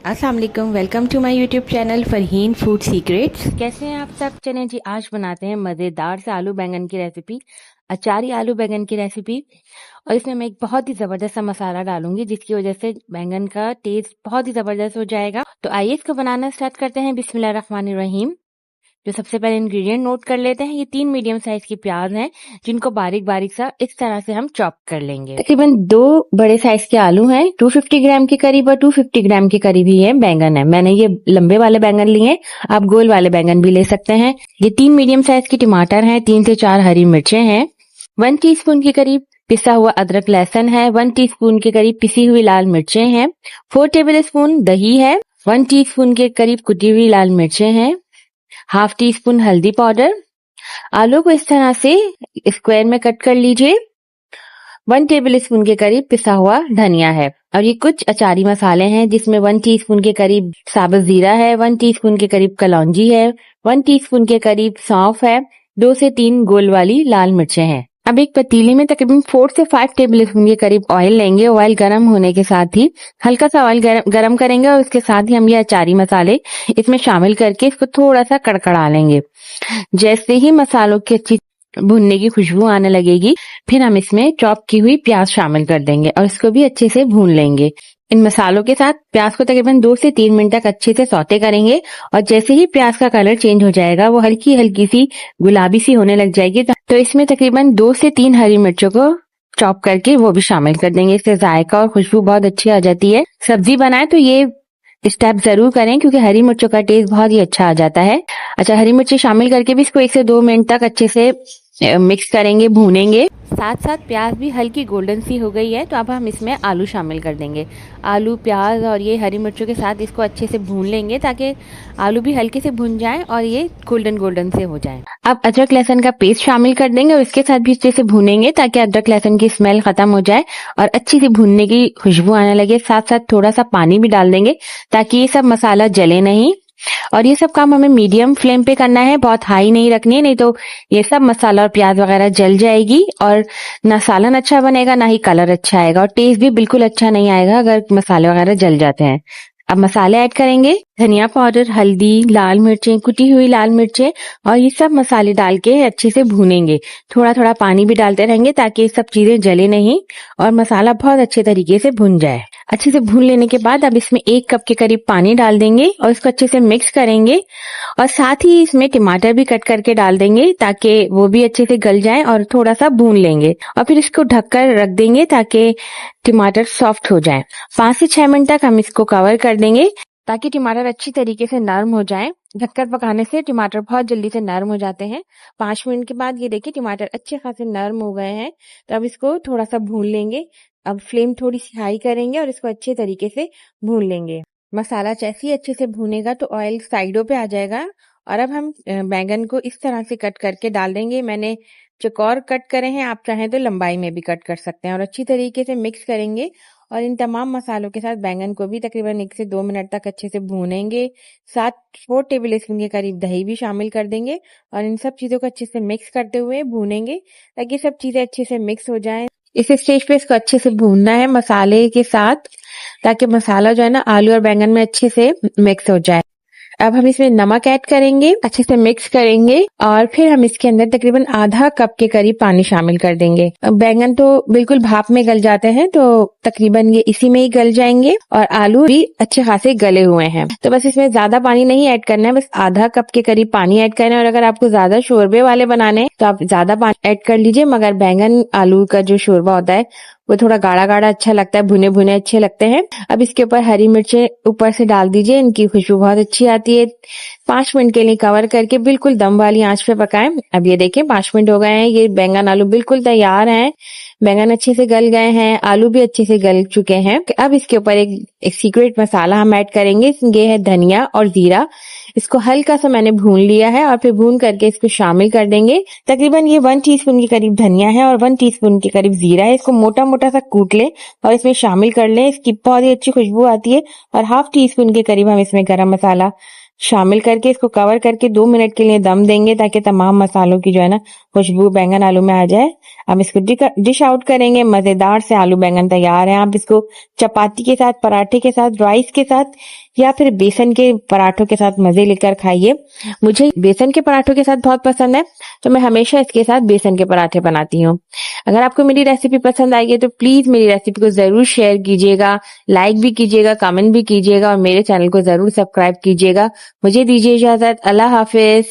अस्सलाम वालेकुम, welcome to my YouTube channel Farheen Food Secrets. कैसे हैं आप सब? चलें जी, आज बनाते हैं मज़ेदार से आलू बैंगन की रेसिपी, अचारी आलू बैंगन की रेसिपी। और इसमें मैं एक बहुत ही ज़बरदस्त सा मसाला डालूंगी जिसकी वजह से बैंगन का टेस्ट बहुत ही ज़बरदस्त हो जाएगा। तो आइए इसको बनाना स्टार्ट करते हैं। बिस्मिल्लाहिर्रहमानिर्रहीम। जो सबसे पहले इंग्रेडिएंट नोट कर लेते हैं, ये 3 मीडियम साइज की प्याज हैं जिनको बारीक बारीक सा इस तरह से हम चॉप कर लेंगे। तकरीबन 2 बड़े साइज के आलू हैं, 250 ग्राम के करीब और 250 ग्राम के करीब ही ये बैंगन है। मैंने ये लंबे वाले बैंगन लिए, आप गोल वाले बैंगन भी ले सकते हैं। ये 3 मीडियम साइज के टमाटर हैं, 3 से 4 हरी मिर्चें हैं, 1 टीस्पून के करीब पिसा हुआ अदरक लहसुन है, 1 टीस्पून के करीब पिसी हुई लाल मिर्चें हैं, 4 टेबल स्पून दही है, 1 टीस्पून के करीब कुटी हुई लाल मिर्चें हैं, हाफ टी स्पून हल्दी पाउडर। आलू को इस तरह से स्क्वायर में कट कर लीजिए। 1 टेबल स्पून के करीब पिसा हुआ धनिया है। और ये कुछ अचारी मसाले हैं जिसमें 1 टीस्पून के करीब साबुत जीरा है, 1 टीस्पून के करीब कलौंजी है, 1 टीस्पून के करीब सौंफ है, 2 से 3 गोल वाली लाल मिर्चें हैं। अब एक पतीले में तकरीबन 4 से 5 टेबल स्पून के करीब ऑयल लेंगे। ऑयल गर्म होने के साथ ही हल्का सा ऑयल गर्म करेंगे और उसके साथ ही हम ये अचारी मसाले इसमें शामिल करके इसको थोड़ा सा कड़कड़ा लेंगे। जैसे ही मसालों की अच्छी भुनने की खुशबू आने लगेगी, फिर हम इसमें चॉप की हुई प्याज शामिल कर देंगे और इसको भी अच्छे से भून लेंगे। इन मसालों के साथ प्याज को तकरीबन 2 से 3 मिनट तक अच्छे से सौते करेंगे और जैसे ही प्याज का कलर चेंज हो जाएगा, वो हल्की हल्की सी गुलाबी सी होने लग जाएगी, तो इसमें तकरीबन 2 से 3 हरी मिर्चों को चॉप करके वो भी शामिल कर देंगे। इससे जायका और खुशबू बहुत अच्छी आ जाती है। सब्जी बनाए तो ये स्टेप जरूर करें क्योंकि हरी मिर्चों का टेस्ट बहुत ही अच्छा आ जाता है। अच्छा, हरी मिर्ची शामिल करके भी इसको 1 से 2 मिनट तक अच्छे से मिक्स करेंगे, भूनेंगे। साथ साथ प्याज भी हल्की गोल्डन सी हो गई है, तो अब हम इसमें आलू शामिल कर देंगे। आलू, प्याज और ये हरी मिर्चों के साथ इसको अच्छे से भून लेंगे ताकि आलू भी हल्के से भुन जाएं और ये गोल्डन गोल्डन से हो जाएं। अब अदरक लहसुन का पेस्ट शामिल कर देंगे और इसके साथ भी अच्छे से भूनेंगे ताकि अदरक लहसुन की स्मेल खत्म हो जाए और अच्छी सी भूनने की खुशबू आने लगे। साथ साथ थोड़ा सा पानी भी डाल देंगे ताकि ये सब मसाला जले नहीं। और ये सब काम हमें मीडियम फ्लेम पे करना है, बहुत हाई नहीं रखनी है, नहीं तो ये सब मसाला और प्याज वगैरह जल जाएगी और ना सालन अच्छा बनेगा ना ही कलर अच्छा आएगा और टेस्ट भी बिल्कुल अच्छा नहीं आएगा अगर मसाले वगैरह जल जाते हैं। अब मसाले ऐड करेंगे, धनिया पाउडर, हल्दी, लाल मिर्चें, कुटी हुई लाल मिर्चें और ये सब मसाले डाल के अच्छे से भूनेंगे। थोड़ा थोड़ा पानी भी डालते रहेंगे ताकि ये सब चीजें जले नहीं और मसाला बहुत अच्छे तरीके से भुन जाए। अच्छे से भून लेने के बाद अब इसमें 1 कप के करीब पानी डाल देंगे और इसको अच्छे से मिक्स करेंगे और साथ ही इसमें टमाटर भी कट करके डाल देंगे ताकि वो भी अच्छे से गल जाए और थोड़ा सा भून लेंगे और फिर इसको ढककर रख देंगे ताकि टमाटर सॉफ्ट हो जाए। 5 से 6 मिनट तक हम इसको कवर कर देंगे ताकि टमाटर अच्छी तरीके से नरम हो जाए। ढककर पकाने से टमाटर बहुत जल्दी से नरम हो जाते हैं। 5 मिनट के बाद ये देखिए टमाटर अच्छे खासे नरम हो गए हैं, तो अब इसको थोड़ा सा भून लेंगे। अब फ्लेम थोड़ी सी हाई करेंगे और इसको अच्छे तरीके से भून लेंगे। मसाला जैसे ही अच्छे से भूनेगा तो ऑयल साइडों पे आ जाएगा और अब हम बैंगन को इस तरह से कट करके डाल देंगे। मैंने चौकोर कट करे हैं, आप चाहें तो लंबाई में भी कट कर सकते हैं और अच्छी तरीके से मिक्स करेंगे और इन तमाम मसालों के साथ बैंगन को भी तकरीबन 1 से 2 मिनट तक अच्छे से भूनेंगे। साथ 4 टेबल स्पून के करीब दही भी शामिल कर देंगे और इन सब चीजों को अच्छे से मिक्स करते हुए भूनेंगे ताकि सब चीजें अच्छे से मिक्स हो जाएं। इस स्टेज पे इसको अच्छे से भूनना है मसाले के साथ ताकि मसाला जो है ना आलू और बैंगन में अच्छे से मिक्स हो जाए। अब हम इसमें नमक ऐड करेंगे, अच्छे से मिक्स करेंगे और फिर हम इसके अंदर तकरीबन आधा कप के करीब पानी शामिल कर देंगे। बैंगन तो बिल्कुल भाप में गल जाते हैं, तो तकरीबन ये इसी में ही गल जाएंगे और आलू भी अच्छे खासे गले हुए हैं। तो बस इसमें ज्यादा पानी नहीं ऐड करना है, बस आधा कप के करीब पानी ऐड करना है। और अगर आपको ज्यादा शोरबे वाले बनाने हैं तो आप ज्यादा पानी ऐड कर लीजिए, मगर बैंगन आलू का जो शोरबा होता है वो थोड़ा गाढ़ा गाढ़ा अच्छा लगता है, भुने भुने अच्छे लगते हैं। अब इसके ऊपर हरी मिर्चें ऊपर से डाल दीजिए, इनकी खुशबू बहुत अच्छी आती है। 5 मिनट के लिए कवर करके बिल्कुल दम वाली आंच पे पकाएं। अब ये देखें 5 मिनट हो गए हैं, ये बैंगन आलू बिल्कुल तैयार हैं। बैंगन अच्छे से गल गए हैं, आलू भी अच्छे से गल चुके हैं। अब इसके ऊपर एक सीक्रेट मसाला हम ऐड करेंगे, ये है धनिया और जीरा। इसको हल्का सा मैंने भून लिया है और फिर भून करके इसको शामिल कर देंगे। तकरीबन ये 1 टीस्पून के करीब धनिया है और 1 टीस्पून के करीब जीरा है। इसको मोटा मोटा सा कूट लें और इसमें शामिल कर लें, इसकी बहुत ही अच्छी खुशबू आती है। और हाफ टी स्पून के करीब हम इसमें गरम मसाला शामिल करके इसको कवर करके 2 मिनट के लिए दम देंगे ताकि तमाम मसालों की जो है ना खुशबू बैंगन आलू में आ जाए। अब इसको डिश आउट करेंगे। मजेदार से आलू बैंगन तैयार है। आप इसको चपाती के साथ, पराठे के साथ, राइस के साथ या फिर बेसन के पराठों के साथ मजे लेकर खाइए। मुझे बेसन के पराठों के साथ बहुत पसंद है, तो मैं हमेशा इसके साथ बेसन के पराठे बनाती हूँ। अगर आपको मेरी रेसिपी पसंद आई है तो प्लीज मेरी रेसिपी को जरूर शेयर कीजिएगा, लाइक भी कीजिएगा, कमेंट भी कीजिएगा और मेरे चैनल को जरूर सब्सक्राइब कीजिएगा। मुझे दीजिए इजाजत। अल्लाह हाफिज।